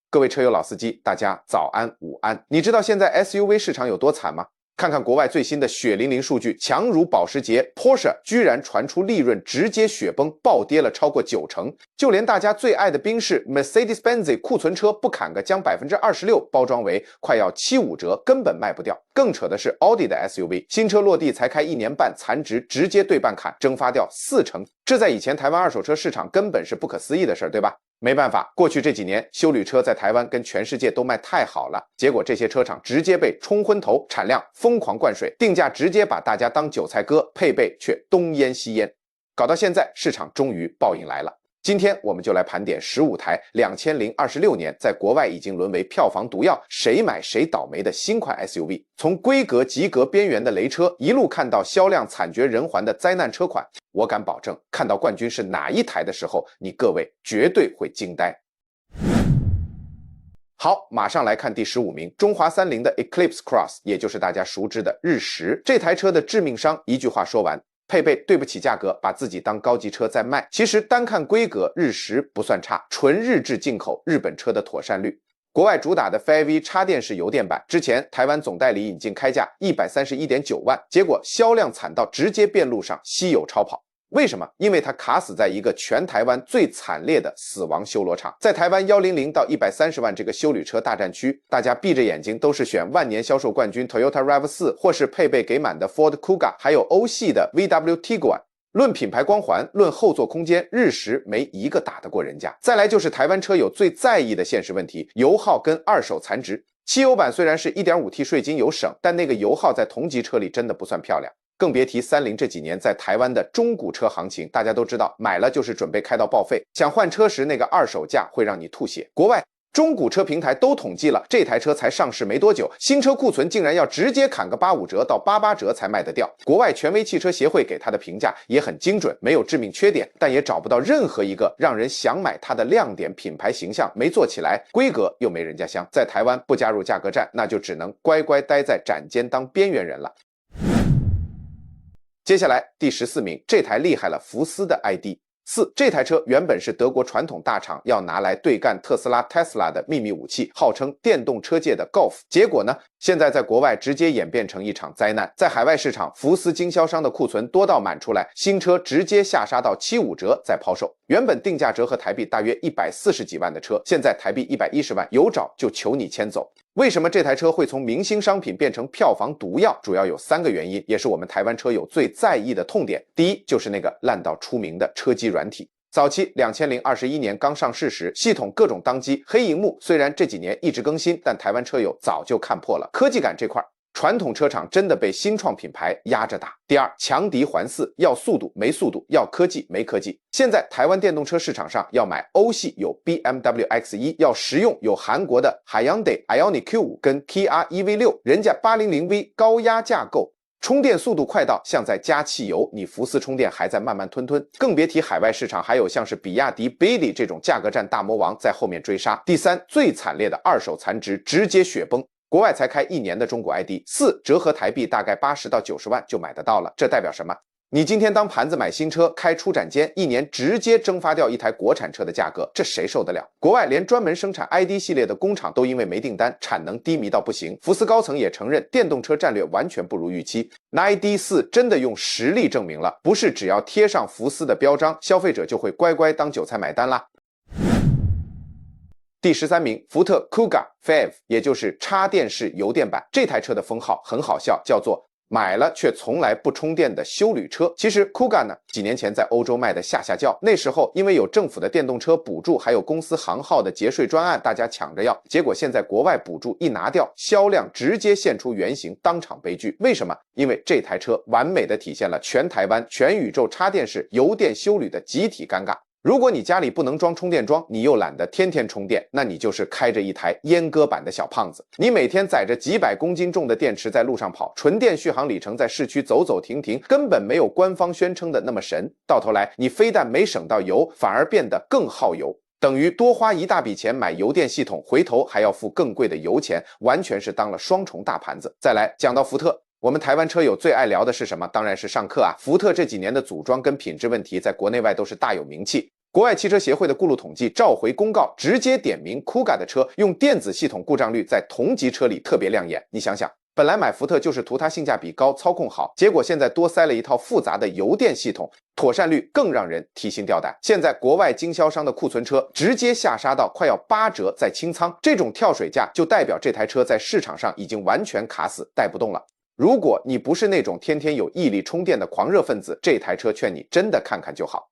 各位車友老司机，大家早安午安。你知道现在 SUV 市场有多惨吗？看看国外最新的血淋淋数据，强如保时捷 Porsche 居然传出利润直接雪崩，暴跌了超过90%。就连大家最愛的賓士 Mercedes-Benz 庫存車不砍個將26%包裝為快要75折，根本賣不掉。更扯的是奧迪的 SUV 新車落地才開1年半，殘值直接對半砍，蒸發掉40%。這在以前台灣二手車市場根本是不可思議的事，對吧？沒辦法，過去這幾年休旅車在台灣跟全世界都賣太好了，結果這些車廠直接被沖昏頭，產量瘋狂灌水，定價直接把大家當韭菜割，配備卻東淹西淹，搞到現在市場終於報應來了。今天我們就來盤點15台2026年在國外已經淪為票房毒藥，誰買誰倒霉的新款 SUV， 從規格及格邊緣的雷車一路看到銷量慘絕人寰的災難車款，我敢保證看到冠軍是哪一台的時候，你各位絕對會驚呆。好，馬上來看第15名，中華三菱的 Eclipse Cross， 也就是大家熟知的日食。這台車的致命傷，一句話說完，配備對不起價格，把自己當高級車在賣。其實單看規格，日食不算差，純日制進口，日本車的妥善率。國外主打的 5AV 插電式油電版，之前台灣總代理引進開價131.9萬，結果銷量慘到直接變路上稀有超跑。為什麼？因為它卡死在一個全台灣最慘烈的死亡修羅場。在台灣100到130萬這個休旅車大戰區，大家閉着眼睛都是選萬年銷售冠軍 Toyota RAV4， 或是配備給滿的 Ford Kuga， 還有歐系的 VW Tiguan。論品牌光環，論後座空間，日食沒一個打得過人家。再來就是台灣車友最在意的現實問題，油耗跟二手殘值。汽油版雖然是 1.5T 稅金有省，但那個油耗在同級車裡真的不算漂亮。更別提三菱這幾年在台灣的中古車行情，大家都知道，買了就是準備開到報廢，想換車時那個二手價會讓你吐血。國外中古車平台都統計了，這台車才上市沒多久，新車庫存竟然要直接砍個85折到88折才賣得掉。國外權威汽車協會給它的評價也很精準，沒有致命缺點，但也找不到任何一個讓人想買它的亮點，品牌形象沒做起來，規格又沒人家香。在台灣不加入價格戰，那就只能乖乖待在展間當邊緣人了。接下來第14名，這台厲害了，福斯的 ID.4， 這台車原本是德國傳統大廠要拿來對幹特斯拉 Tesla 的秘密武器，號稱電動車界的 Golf。結果呢，現在在國外直接演变成一場災難。在海外市場，福斯經銷商的庫存多到滿出來，新車直接下殺到75折再拋售。原本定價折合台幣大約140幾萬的車，現在台幣110萬，有找就求你牽走。為什麼這台車會從明星商品變成票房毒藥？主要有3個原因，也是我們台灣車友最在意的痛點。第一，就是那個爛到出名的車機軟體。早期2021年剛上市時，系統各種當機，黑螢幕雖然這幾年一直更新，但台灣車友早就看破了。科技感這塊，傳統車廠真的被新創品牌壓着打。第二，強敵環伺，要速度沒速度，要科技沒科技。現在台灣電動車市場上要買歐系有 BMW X1， 要實用有韓國的 Hyundai Ioniq Q5 跟 Kia EV6， 人家 800V 高壓架構，充電速度快到像在加汽油，你福斯充電還在慢慢吞吞。更別提海外市場還有像是比亞迪 Bidi 這種價格戰大魔王在後面追殺。第三，最慘烈的二手殘值直接雪崩。國外才開1年的中古 ID.4， 折合台幣大概80到90萬就買得到了。這代表什麼？你今天當盤子買新車，開出展間，1年直接蒸發掉一台國產車的價格，這誰受得了？國外連專門生產 ID 系列的工廠都因為沒訂單，產能低迷到不行。福斯高層也承認，電動車戰略完全不如預期。那 ID.4 真的用實力證明了，不是只要貼上福斯的標章，消費者就會乖乖當韭菜買單啦。第13名，福特 Kuga FEV， 也就是插電式油電版。這台車的封號很好笑，叫做買了卻從來不充電的休旅車。其實 Kuga 呢，幾年前在歐洲賣的下叫，那時候因為有政府的電動車補助，還有公司行號的節稅專案，大家搶着要。結果現在國外補助一拿掉，銷量直接現出原形，當場悲劇。為什麼？因為這台車完美的體現了全台灣全宇宙插電式油電休旅的集體尷尬。如果你家裡不能裝充電樁，你又懶得天天充電，那你就是開着一台阉割版的小胖子。你每天載着幾百公斤重的電池在路上跑，純電續航里程在市區走走停停，根本沒有官方宣稱的那麼神。到頭來，你非但沒省到油，反而變得更耗油，等於多花一大筆錢買油電系統，回頭還要付更貴的油錢，完全是當了雙重大盤子。再來講到福特，我們台灣車友最愛聊的是什麼？當然是上課啊！福特這幾年的組裝跟品質問題，在國內外都是大有名氣。國外汽車協會的顧路統計召回公告直接點名 Kuga 的車用電子系統故障率在同級車裡特別亮眼。你想想，本來買福特就是圖它性價比高、操控好，結果現在多塞了一套複雜的油電系統，妥善率更讓人提心吊膽。現在国外經銷商的庫存車直接下殺到快要8折再清倉，這種跳水價就代表這台車在市場上已經完全卡死，帶不動了。如果你不是那種天天有毅力充電的狂熱分子，這台車勸你真的看看就好。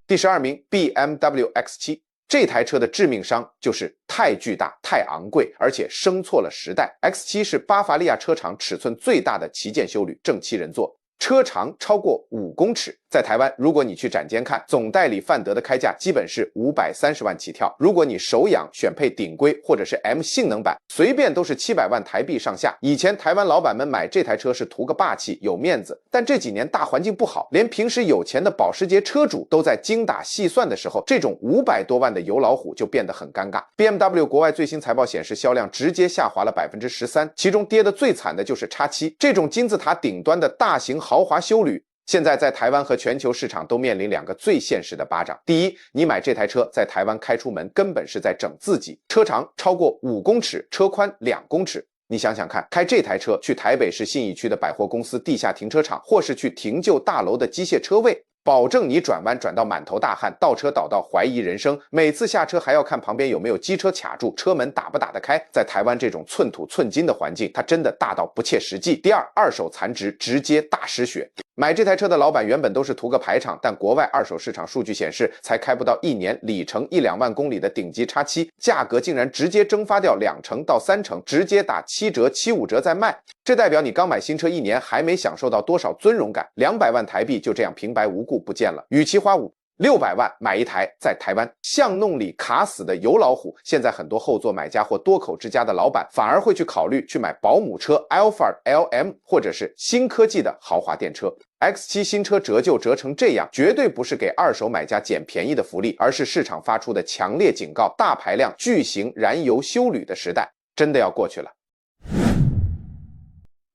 第12名 BMW X7， 這台車的致命傷就是太巨大、太昂貴，而且生錯了時代。X7 是巴伐利亞車廠尺寸最大的旗艦休旅，正七人座，車長超過5公尺。在台湾，如果你去展间看，总代理范德的開價基本是530萬起跳。如果你手癢選配頂規或者是 M 性能版，隨便都是700萬台幣上下。以前台灣老板們買這台車是圖個霸氣、有面子，但這幾年大環境不好，連平時有錢的保時捷車主都在精打細算的時候，這種500多萬的油老虎就變得很尷尬。BMW 國外最新財報顯示，銷量直接下滑了13%，其中跌得最慘的就是 X7， 這種金字塔頂端的大型豪華休旅。現在在台灣和全球市場都面臨2個最現實的巴掌。第一，你買這台車在台灣開出門根本是在整自己，車長超過5公尺，車寬2公尺。你想想看，開這台車去台北市信義區的百貨公司地下停車場，或是去停舊大樓的機械車位，保證你轉彎轉到滿頭大汗，倒車倒到懷疑人生，每次下車還要看旁邊有沒有機車卡住，車門打不打得開。在台灣這種寸土寸金的環境，它真的大到不切實際。第二，二手殘值直接大失血。買這台車的老板原本都是圖個排場，但國外二手市場數據顯示，才開不到1年，里程1-2萬公里的頂級 X7， 價格竟然直接蒸發掉20%到30%，直接打7折、7-5折再賣。這代表你剛買新車1年，還沒享受到多少尊榮感，200萬台幣就這樣平白無故不見了。與其花500-600萬買一台在台灣巷弄裡卡死的油老虎，現在很多後座買家或多口之家的老板反而會去考慮去買保姆車 Alphard、LM 或者是新科技的豪華電車。X7 新車折舊折成這樣，絕對不是給二手買家撿便宜的福利，而是市場發出的強烈警告：大排量巨型燃油休旅的時代真的要過去了。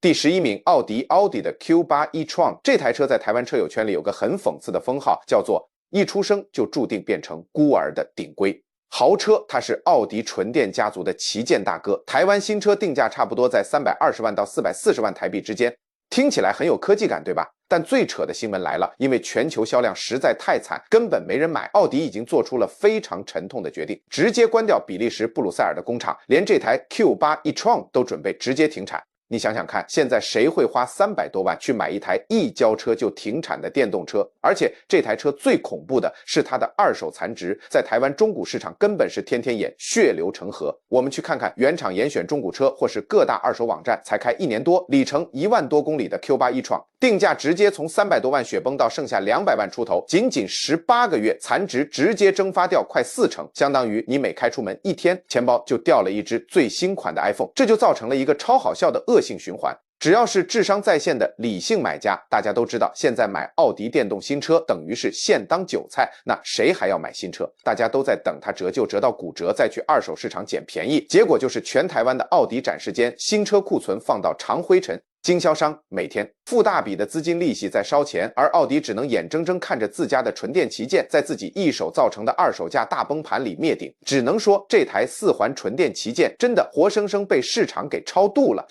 第11名，奧迪的 Q8 e-tron， 這台車在台灣車友圈裡有個很諷刺的封號，叫做一出生就注定變成孤兒的頂規豪車。它是奧迪純電家族的旗艦大哥，台灣新車定價差不多在320萬到440萬台幣之間，聽起來很有科技感，对吧？但最扯的新聞来了，因為全球銷量實在太慘，根本沒人買，奧迪已經做出了非常沉痛的決定，直接關掉比利時布魯塞爾的工廠，連這台 Q8 e-tron 都準備直接停產。你想想看，現在誰會花300多萬去買一台一交車就停產的電動車？而且這台車最恐怖的是它的二手殘值，在台灣中古市場根本是天天演血流成河。我們去看看原廠嚴選中古車或是各大二手網站，才開1年多，里程1萬多公里的 Q8 e-tron， 定價直接從300多萬雪崩到剩下200萬出頭，僅僅18個月，殘值直接蒸發掉快40%，相當於你每開出門1天，錢包就掉了一支最新款的 iPhone， 這就造成了一個超好笑的惡性循環。只要是智商在線的理性買家，大家都知道，現在買奧迪電動新車等於是現當韭菜，那誰還要買新車？大家都在等它折舊折到骨折，再去二手市场撿便宜。結果就是全台灣的奧迪展示間，新車庫存放到長灰塵，經銷商每天付大筆的資金利息在燒錢，而奧迪只能眼睜睜看着自家的純電旗艦在自己一手造成的二手價大崩盤裡滅頂。只能說這台4環純電旗艦真的活生生被市場給超度了。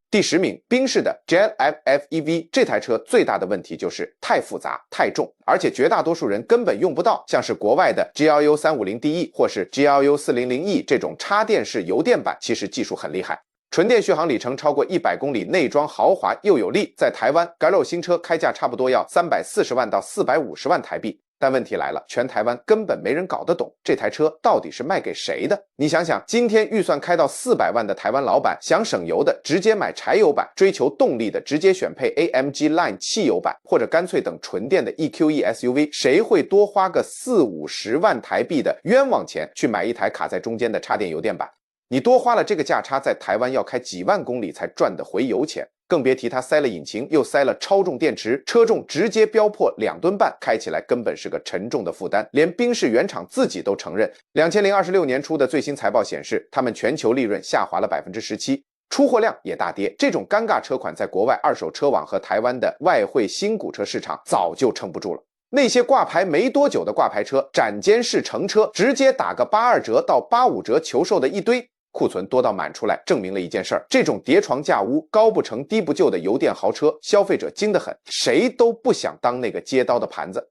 第10名，賓士的 Jet FF EV， 這台車最大的問題就是太複雜、太重，而且絕大多數人根本用不到，像是國外的 GLU 350DE 或是 GLU 400E 這種插電式油電版，其實技術很厲害，純電續航里程超過100公里，內裝豪華又有力。在台灣，該肉新車開價差不多要340萬到450萬台幣。但問題來了，全台灣根本沒人搞得懂這台車到底是賣給誰的。你想想，今天預算開到400萬的台灣老板，想省油的直接買柴油版，追求動力的直接選配 AMG Line 汽油版，或者乾脆等純電的 EQE SUV， 誰會多花個40-50萬台幣的冤枉錢去買一台卡在中間的插電油電版？你多花了這個價差，在台灣要開幾萬公里才賺得回油錢，更別提它塞了引擎，又塞了超重電池，車重直接飆破2噸半，開起來根本是個沉重的負擔。連賓士原廠自己都承認，2026年初的最新財報顯示，他們全球利潤下滑了17%，出貨量也大跌。這種尷尬車款在國外二手車網和台灣的外匯新古車市場早就撐不住了。那些掛牌沒多久的掛牌車，展間式成車，直接打個82折到85折求售的一堆，庫存多到滿出來，證明了一件事兒：這種疊床架屋、高不成低不就的油電豪車，消費者精得很，誰都不想當那個接刀的盤子。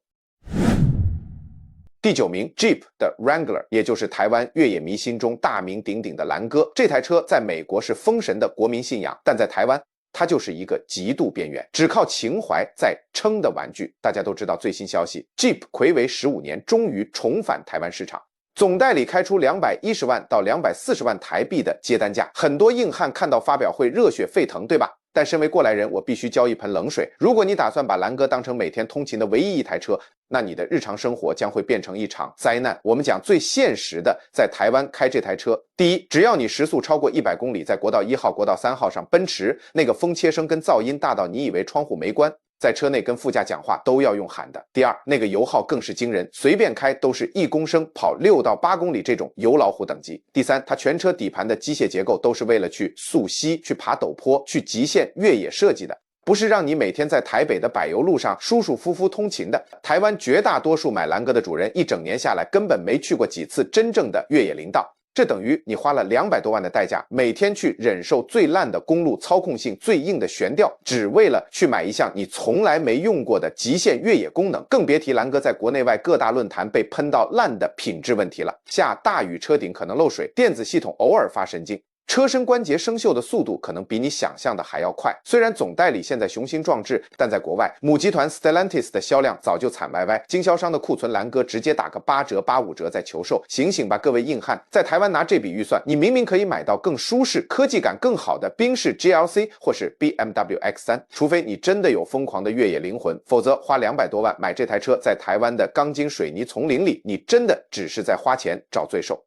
第9名 Jeep 的 Wrangler， 也就是台灣越野迷心中大名鼎鼎的藍哥。這台車在美國是封神的國民信仰，但在台灣它就是一個極度邊緣，只靠情懷在撐的玩具。大家都知道最新消息 ，Jeep 睽違15年，終於重返台灣市场。總代理開出210萬到240萬台幣的接單價，很多硬漢看到發表會熱血沸騰，對吧？但身為過來人，我必須澆一盆冷水。如果你打算把藍哥當成每天通勤的唯一一台車，那你的日常生活将會變成一場災難。我們講最現實的，在台灣開這台車，第一，只要你時速超過100公里，在國道1號、國道3號上奔馳，那個風切聲跟噪音大到你以為窗戶沒關，在車內跟副駕講話都要用喊的。第二，那個油耗更是驚人，隨便開都是1公升跑6到8公里這種油老虎等級。第三，它全車底盤的機械結構都是為了去溯溪、去爬陡坡、去極限越野設計的，不是讓你每天在台北的柏油路上舒舒服服通勤的。台灣絕大多數買藍哥的主人，一整年下來根本沒去過幾次真正的越野林道。這等於你花了200多萬的代價，每天去忍受最爛的公路操控性最硬的懸吊，只為了去買一項你從來沒用過的極限越野功能。更別提藍哥在國內外各大論壇被噴到爛的品質問題了，下大雨車頂可能漏水，電子系統偶爾發神經，車身關節生鏽的速度可能比你想象的還要快。虽然总代理现在雄心壮志，但在国外母集团 Stellantis 的销量早就惨歪歪，经销商的庫存藍哥直接打個8折、85折在求售。醒醒吧，各位硬漢，在台灣拿這筆預算，你明明可以買到更舒適、科技感更好的賓士 GLC 或是 BMW X3，除非你真的有瘋狂的越野靈魂，否則花200多萬買這台車，在台灣的鋼筋水泥叢林裡，你真的只是在花錢找罪受。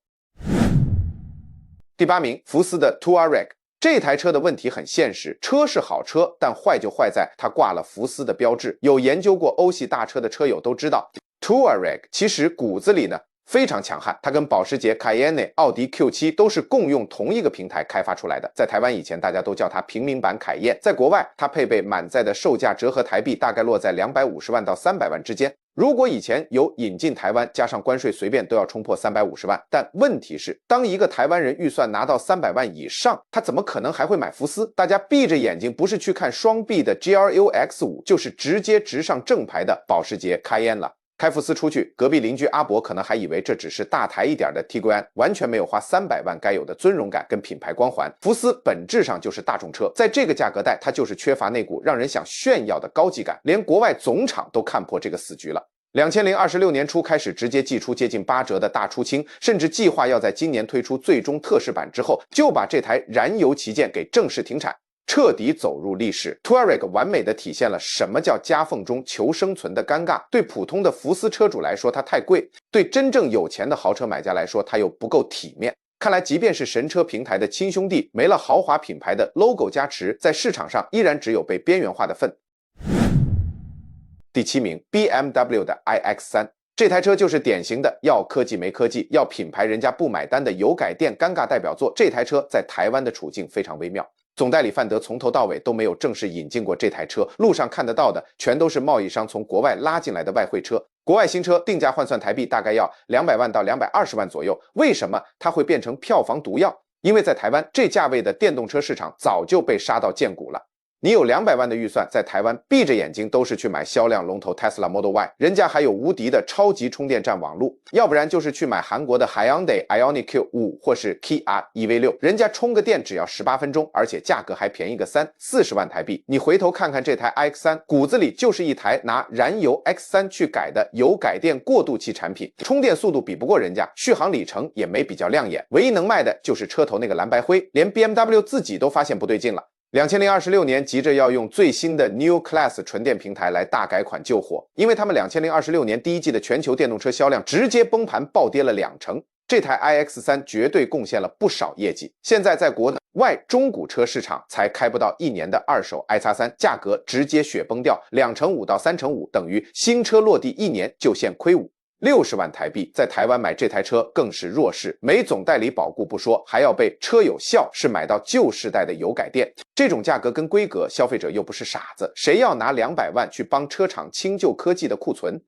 第8名，福斯的 Touareg。這台車的問題很現實，車是好車，但壞就壞在它掛了福斯的標誌。有研究過歐系大車的車友都知道 ，Touareg 其實骨子裡呢非常強悍，它跟保時捷 Cayenne、奧迪 Q7 都是共用同一個平台開發出来的。在台灣以前大家都叫它平民版凱宴，在國外它配備滿載的售價折合台幣大概落在250萬到300萬之間。如果以前有引進台灣，加上關稅隨便都要衝破350萬，但問題是，當一個台灣人預算拿到300萬以上，他怎麼可能還會買福斯？大家閉着眼睛，不是去看雙 B 的 GLU X5，就是直接直上正牌的保時捷 Cayenne 了。開福斯出去，隔壁鄰居阿伯可能還以為這只是大台一點的 Tiguan，完全沒有花300萬該有的尊榮感跟品牌光環。福斯本質上就是大眾車，在這個價格帶，它就是缺乏那股讓人想炫耀的高級感，連國外總廠都看破這個死局了。2026年初開始直接祭出接近8折的大出清，甚至計劃要在今年推出最終特仕版之後，就把這台燃油旗艦給正式停產，徹底走入歷史。 Touareg 完美的體現了什麼叫夾縫中求生存的尷尬。對普通的福斯車主來說它太貴，對真正有錢的豪車買家來說它又不夠體面。看來即便是神車平台的親兄弟，沒了豪華品牌的 logo 加持，在市場上依然只有被邊緣化的份。第7名 BMW 的 iX3。這台車就是典型的要科技沒科技，要品牌人家不買單的油改電尷尬代表作。這台車在台灣的處境非常微妙，總代理范德從頭到尾都沒有正式引進過這台車，路上看得到的全都是貿易商從國外拉進來的外匯車。國外新車定價換算台幣大概要200萬到220萬左右。為什麼它會變成票房毒藥？因為在台灣這價位的電動車市場早就被殺到見骨了。你有200萬的預算，在台灣閉着眼睛都是去買銷量龍頭 Tesla Model Y， 人家還有無敵的超級充電站網路，要不然就是去買韓國的 Hyundai Ioniq 5或是 Kia EV6， 人家充個電只要18分鐘，而且價格還便宜個30-40萬台幣。你回頭看看這台 iX3， 骨子裡就是一台拿燃油 X3 去改的油改電過渡器產品，充電速度比不過人家，續航里程也沒比較亮眼，唯一能賣的就是車頭那個藍白灰，連 BMW 自己都發現不對勁了。2026年急着要用最新的 New Class 純電平台來大改款救火，因為他們2026年第一季的全球電動車銷量直接崩盤暴跌了20%，這台 iX3 絕對貢獻了不少業績。現在在國外中古車市場才開不到1年的二手 iX3 價格直接雪崩掉，2成5到3成5，等於新車落地1年就現虧5。60萬台幣，在台灣買這台車更是弱勢，沒總代理保固不說，還要被車友笑是買到舊世代的油改電。這種價格跟規格，消費者又不是傻子，誰要拿200萬去幫車廠清舊科技的庫存？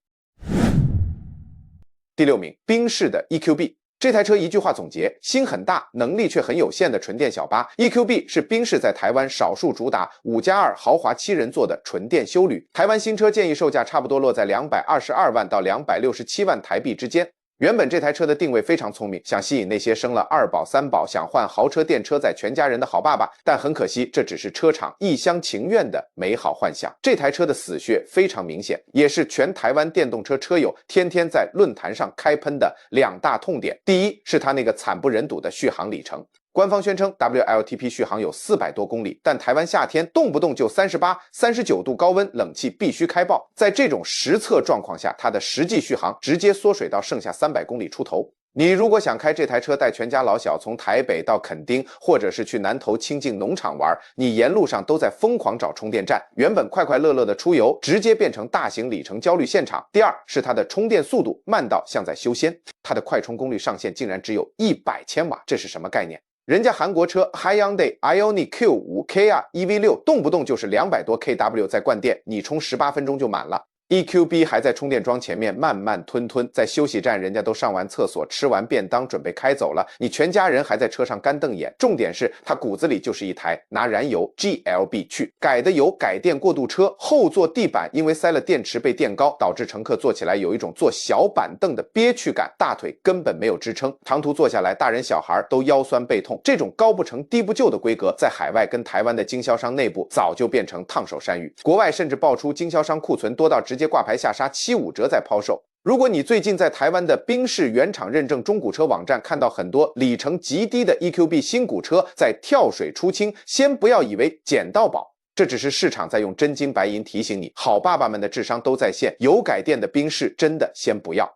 第6名，賓士的 EQB。這台車一句話總結：心很大，能力卻很有限的純電小巴。EQB 是賓士在台灣少數主打5+2豪華7人座的純電休旅。台灣新車建議售價差不多落在222萬到267萬台幣之間。原本這台車的定位非常聰明，想吸引那些生了2寶3寶想換豪車電車載全家人的好爸爸，但很可惜，這只是車廠一廂情願的美好幻想。這台車的死穴非常明顯，也是全台灣電動車車友天天在論壇上開噴的2大痛點。第一是它那個慘不忍睹的續航里程。官方宣稱 WLTP 續航有400多公里，但台灣夏天動不動就38、39度高溫，冷氣必須開爆。在這種實測狀況下，它的實際續航直接縮水到剩下300公里出頭。你如果想開這台車帶全家老小從台北到墾丁，或者是去南投清境農場玩，你沿路上都在瘋狂找充電站，原本快快樂樂的出遊，直接變成大型里程焦慮現場。第二是它的充電速度慢到像在修仙，它的快充功率上限竟然只有100千瓦，這是什麼概念？人家韓國車 Hyundai Ioniq Q5、Kia EV6 動不動就是200多 kW 在灌電，你充18分鐘就滿了。EQB 還在充電樁前面慢慢吞，在休息站人家都上完廁所吃完便當準備開走了，你全家人還在車上乾瞪眼。重點是它骨子裡就是一台拿燃油 GLB 去改的油改電過渡車，後座地板因為塞了電池被墊高，導致乘客坐起來有一種坐小板凳的憋屈感，大腿根本沒有支撐，長途坐下來大人小孩都腰酸背痛。這種高不成低不就的規格，在海外跟台灣的經銷商內部早就变成燙手山芋，國外甚至爆出經銷商庫存多到直接掛牌下杀75折再拋售。如果你最近在台灣的賓士原廠認證中古車網站看到很多里程極低的 EQB 新古車在跳水出清，先不要以為撿到寶，這只是市場在用真金白銀提醒你，好爸爸們的智商都在線，油改電的賓士真的先不要。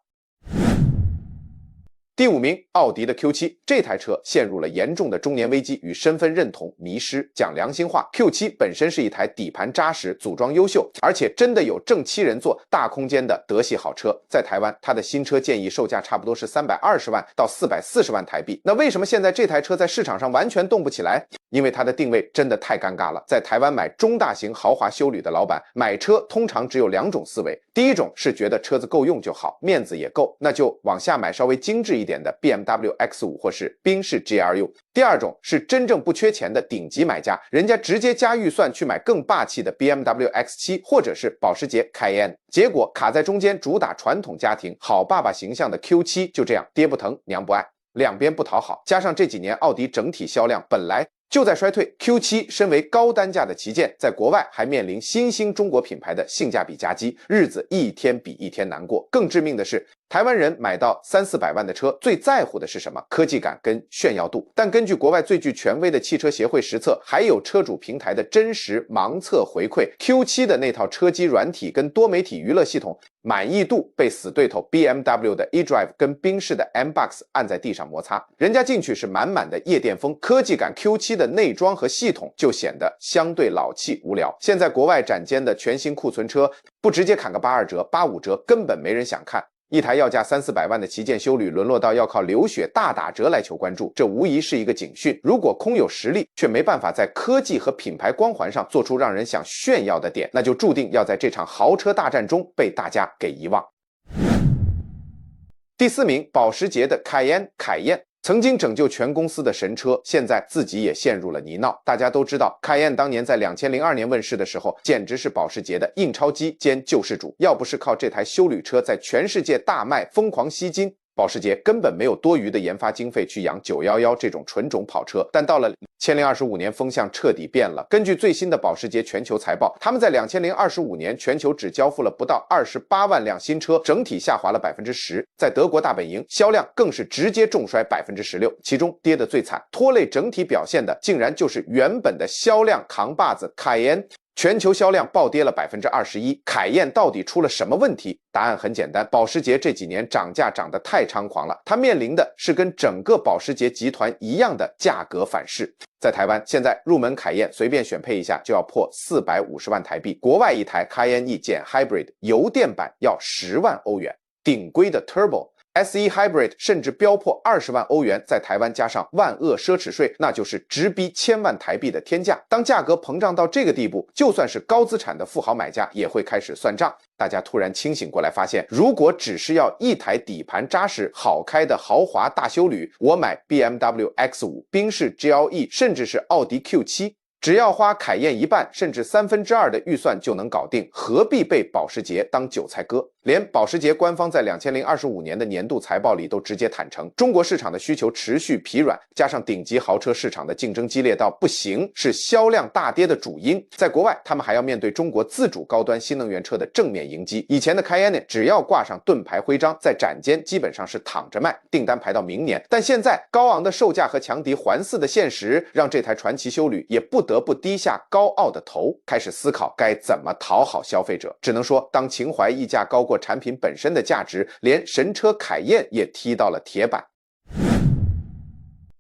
第5名，奧迪的 Q7， 這台車陷入了嚴重的中年危機與身份認同迷失。講良心話 ，Q7 本身是一台底盤扎實、組裝優秀，而且真的有正7人座、大空間的德系好車。在台灣，它的新車建議售價差不多是320萬到440萬台幣。那為什麼現在這台車在市場上完全動不起來？因為它的定位真的太尷尬了。在台灣買中大型豪華休旅的老板，買車通常只有2種思維：第一種是覺得車子夠用就好，面子也夠，那就往下買稍微精致一點的 BMW X5 或是賓士 GLU。第二種是真正不缺錢的頂級買家，人家直接加預算去買更霸氣的 BMW X7 或者是保時捷 Cayenne。結果卡在中間，主打傳統家庭好爸爸形象的 Q7 就這樣爹不疼娘不愛，兩邊不討好。加上這幾年奧迪整體銷量本來就在衰退， Q7 身為高單價的旗艦，在國外還面臨新興中國品牌的性價比夾擊，日子一天比一天難過。更致命的是，台灣人買到300-400萬的車，最在乎的是什麼？科技感跟炫耀度。但根據國外最具權威的汽車協會實測，還有車主平台的真實盲測回饋， Q7 的那套車機軟體跟多媒體娛樂系統滿意度被死對頭 BMW 的 eDrive 跟賓士的 M-Box 按在地上摩擦。人家進去是滿滿的夜店風，科技感 Q7 的内裝和系統就顯得相对老氣無聊。現在國外展間的全新庫存車，不直接砍個82折、85折，根本沒人想看。一台要價300-400萬的旗艦休旅，淪落到要靠流血大打折來求關注，這無疑是一個警訊。如果空有實力，卻沒辦法在科技和品牌光環上做出讓人想炫耀的點，那就注定要在這場豪車大戰中被大家給遺忘。第4名，保時捷的凱宴。曾經拯救全公司的神車，現在自己也陷入了泥淖。大家都知道，凱宴當年在2002年問世的時候，簡直是保時捷的印鈔機兼救世主。要不是靠這台休旅車在全世界大賣，瘋狂吸金，保時捷根本沒有多餘的研發經費去養911這種純種跑車。但到了2025年，風向徹底變了。根據最新的保时捷全球財報，他們在2025年全球只交付了不到28萬輛新車，整體下滑了10%。在德國大本營，銷量更是直接重摔16%，其中跌得最慘，拖累整體表現的竟然就是原本的銷量扛把子凱宴。全球銷量暴跌了21%，凱宴到底出了什麼問題？答案很簡單，保時捷這幾年漲價漲得太猖狂了，它面臨的是跟整個保時捷集團一樣的價格反噬。在台灣，現在入門凱宴隨便選配一下就要破450萬台幣，國外一台 Cayenne E 減 Hybrid 油電版要10萬歐元。頂規的 Turbo。SE Hybrid 甚至飆破20萬歐元，在台灣加上萬惡奢侈稅，那就是直逼1000萬台幣的天價。當價格膨脹到這個地步，就算是高資產的富豪買家也會開始算賬。大家突然清醒過來，發現如果只是要一台底盤扎實、好開的豪華大休旅，我買 BMW X5、賓士 GLE， 甚至是奧迪 Q7。只要花凱宴一半甚至2/3的預算就能搞定，何必被保時捷當韭菜割？連保時捷官方在2025年的年度財報裡都直接坦誠，中國市場的需求持續疲軟，加上頂級豪車市場的競爭激烈到不行，是銷量大跌的主因。在國外，他們還要面對中國自主高端新能源車的正面迎擊。以前的凱宴只要掛上盾牌徽章，在展間基本上是躺着賣，訂單排到明年。但現在高昂的售價和強敵環伺的現實，讓這台傳奇休旅也不得不低下高傲的頭，開始思考該怎麼討好消費者。只能說，當情懷溢價高過產品本身的價值，連神車凱宴也踢到了鐵板。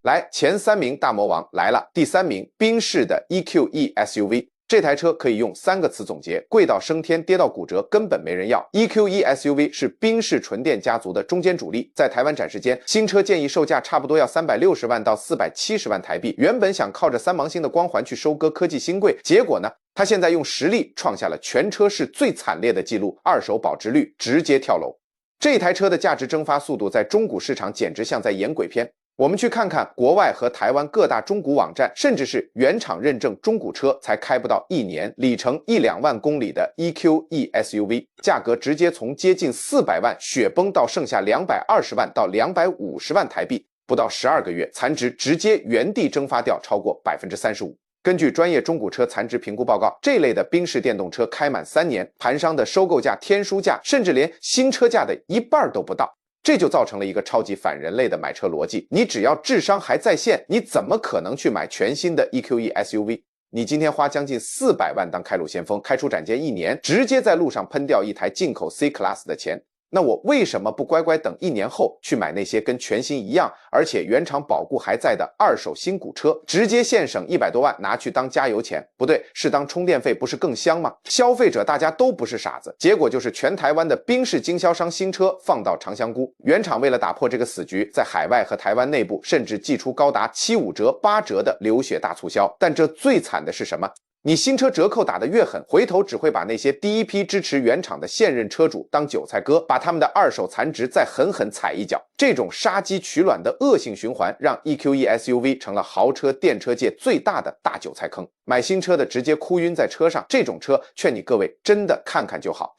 來，前3名大魔王來了。第3名，賓士的 EQE SUV。這台車可以用3個詞總結：貴到升天，跌到骨折，根本沒人要。EQE SUV 是賓士純電家族的中堅主力，在台灣展示間，新車建議售價差不多要360萬到470萬台幣。原本想靠着3芒星的光環去收割科技新貴，結果呢，他現在用實力創下了全車市最慘烈的記錄，二手保值率直接跳楼。這台車的價值蒸發速度在中古市場簡直像在演鬼片。我們去看看國外和台灣各大中古網站，甚至是原厂認證中古車才開不到1年，里程1-2萬公里的 EQE SUV， 價格直接從接近400萬雪崩到剩下220萬到250萬台幣，不到12個月，殘值直接原地蒸發掉超過35%。根據專業中古車殘值評估報告，這類的賓士電動車開滿3年，盤商的收購價、天書價，甚至連新車價的一半都不到。這就造成了一個超級反人類的買車邏輯，你只要智商還在線，你怎麼可能去買全新的 EQE SUV？ 你今天花將近400萬當開路先鋒，開出展間1年，直接在路上噴掉一台進口 C Class 的錢。那我為什麼不乖乖等1年後去買那些跟全新一樣，而且原廠保固還在的二手新古車，直接現省100多萬拿去當加油錢？不对，是當充電費，不是更香嗎？消費者大家都不是傻子，結果就是全台灣的賓士經銷商新車放到長香菇。原廠為了打破這個死局，在海外和台灣內部甚至祭出高達75折、8折的流血大促銷。但這最慘的是什麼？你新車折扣打得越狠，回頭只會把那些第一批支持原廠的現任車主當韭菜割，把他們的二手殘值再狠狠踩一腳。這種殺雞取卵的惡性循環，讓 EQE SUV 成了豪車電車界最大的大韭菜坑。買新車的直接哭暈在車上，這種車勸你各位真的看看就好。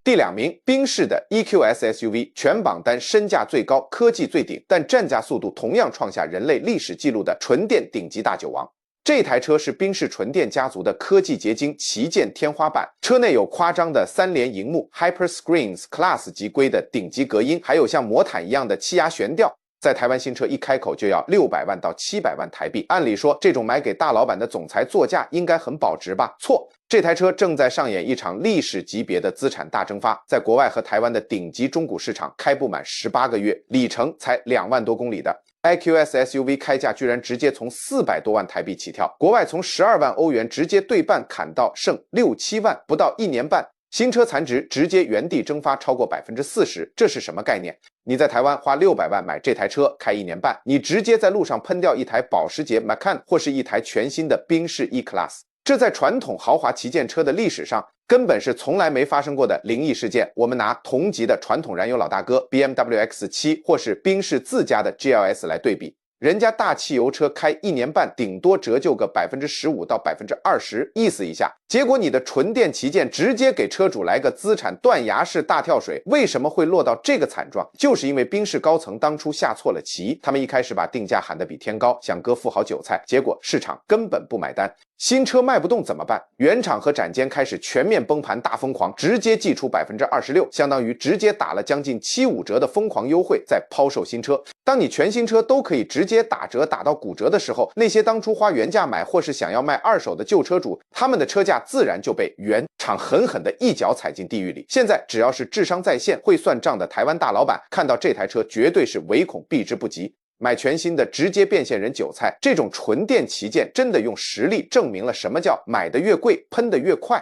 第2名，賓士的 EQS SUV， 全榜單身價最高，科技最頂，但站價速度同樣創下人類歷史紀錄的純電頂級大酒王。這台車是賓士純電家族的科技結晶旗艦天花板，車內有誇張的3聯熒幕 Hyper Screens Class 級規的頂級隔音，還有像魔毯一樣的氣壓懸吊。在台灣新車一開口就要600萬到700萬台幣，按理說這種買給大老板的總裁座駕應該很保值吧？錯，這台車正在上演一場歷史級別的資產大蒸發，在國外和台灣的頂級中古市场開不滿18個月，里程才2萬多公里的EQS SUV 開價居然直接從400多萬台幣起跳，國外從12萬歐元直接對半砍到剩6、7萬，不到1年半，新車殘值直接原地蒸發超過40%，這是什麼概念？你在台灣花600萬買這台車，開1年半，你直接在路上噴掉一台保時捷 Macan 或是一台全新的賓士 E-Class， 這在傳統豪華旗艦車的歷史上根本是從來沒發生過的靈異事件。我們拿同級的傳統燃油老大哥 BMW X7 或是賓士自家的 GLS 來对比，人家大汽油車開1年半頂多折舊個15%到20%，意思一下。結果你的純電旗艦直接給車主來個資產斷崖式大跳水，為什麼會落到這個慘狀？就是因為賓士高層當初下錯了棋，他們一開始把定價喊得比天高，想割富豪韭菜，結果市場根本不買單。新車賣不動怎麼辦？原廠和展間開始全面崩盤大瘋狂，直接祭出26%，相當於直接打了将近75折的瘋狂優惠，再拋售新車。當你全新車都可以直接打折打到骨折的時候，那些當初花原價買或是想要賣二手的舊車主，他們的車價自然就被原厂狠狠的一脚踩進地獄裡。現在只要是智商在線、會算賬的台灣大老板，看到這台車絕對是唯恐避之不及。買全新的直接變現人韭菜，這種純電旗艦真的用實力證明了什麼叫買得越貴噴得越快。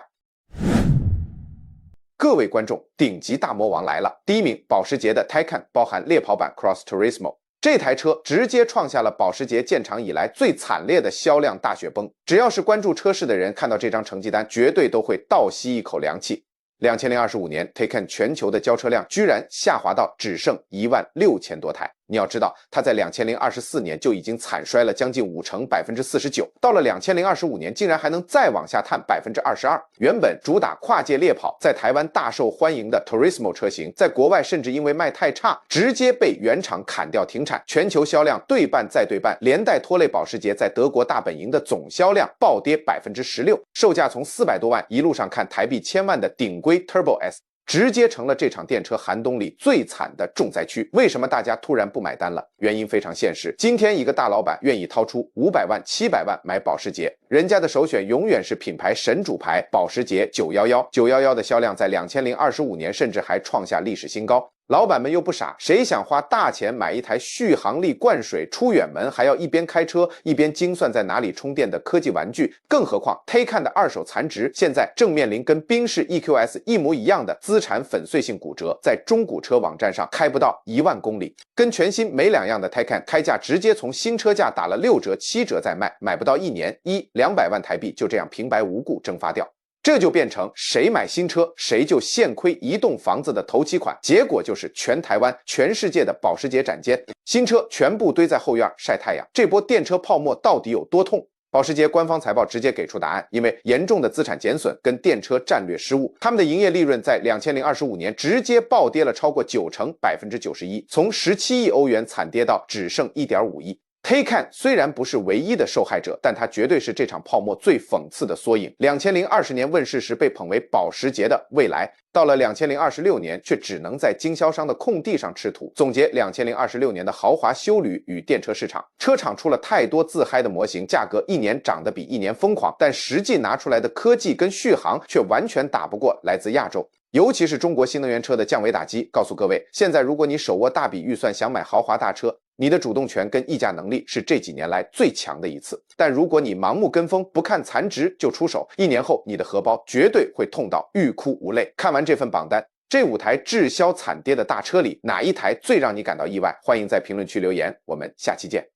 各位觀眾，頂級大魔王來了！第一名，保時捷的 Taycan， 包含獵跑版 Cross Turismo。這台車直接創下了保時捷建廠以來最慘烈的銷量大雪崩。只要是關注車市的人，看到這張成績單，絕對都會倒吸一口涼氣。2025年 Taycan 全球的交車量居然下滑到只剩16000多台。你要知道，它在2024年就已經慘衰了將近5成，49%，到了2025年竟然還能再往下探22%。原本主打跨界獵跑，在台灣大受歡迎的 Turismo 車型，在國外甚至因為賣太差，直接被原廠砍掉停產，全球銷量对半再对半，連帶拖累保時捷在德國大本營的總銷量暴跌16%，售價從400多萬一路上看台幣1000萬的頂規 Turbo S。直接成了這場電車寒冬裡最慘的重災區。為什麼大家突然不買單了？原因非常現實，今天一個大老闆願意掏出500萬、700萬買保時捷，人家的首選永遠是品牌神主牌保時捷911。911的銷量在2025年甚至還創下歷史新高。老闆們又不傻，誰想花大錢買一台續航力灌水、出遠門還要一邊開車一邊精算在哪裡充電的科技玩具？更何況 Taycan 的二手殘值現在正面臨跟賓士 EQS 一模一樣的資產粉碎性骨折，在中古車網站上開不到1萬公里，跟全新沒兩樣的 Taycan 開價直接從新車價打了6折、7折再賣，買不到1年200萬台幣就這樣平白無故蒸發掉。這就變成誰買新車誰就現虧一棟房子的頭期款，結果就是全台灣、全世界的保時捷展間，新車全部堆在後院曬太陽。這波電車泡沫到底有多痛？保時捷官方財報直接給出答案，因為嚴重的資產減損跟電車戰略失誤，他們的營業利潤在2025年直接暴跌了超過9成，91%，從17億歐元慘跌到只剩1.5億。Taycan 雖然不是唯一的受害者，但它絕對是這場泡沫最諷刺的縮影。2020年問世時被捧為保時捷的未來，到了2026年卻只能在經銷商的空地上吃土。總結2026年的豪華休旅與電車市場，車廠出了太多自嗨的模型，價格一年漲得比一年瘋狂，但實際拿出來的科技跟續航卻完全打不過來自亞洲。尤其是中國新能源車的降維打擊，告訴各位，現在如果你手握大筆預算想買豪華大車，你的主動權跟議價能力是這幾年來最強的一次。但如果你盲目跟風，不看殘值就出手，1年後你的荷包絕對會痛到欲哭無淚。看完這份榜單，這5台滯銷慘跌的大車裡，哪一台最讓你感到意外？歡迎在評論區留言，我們下期見。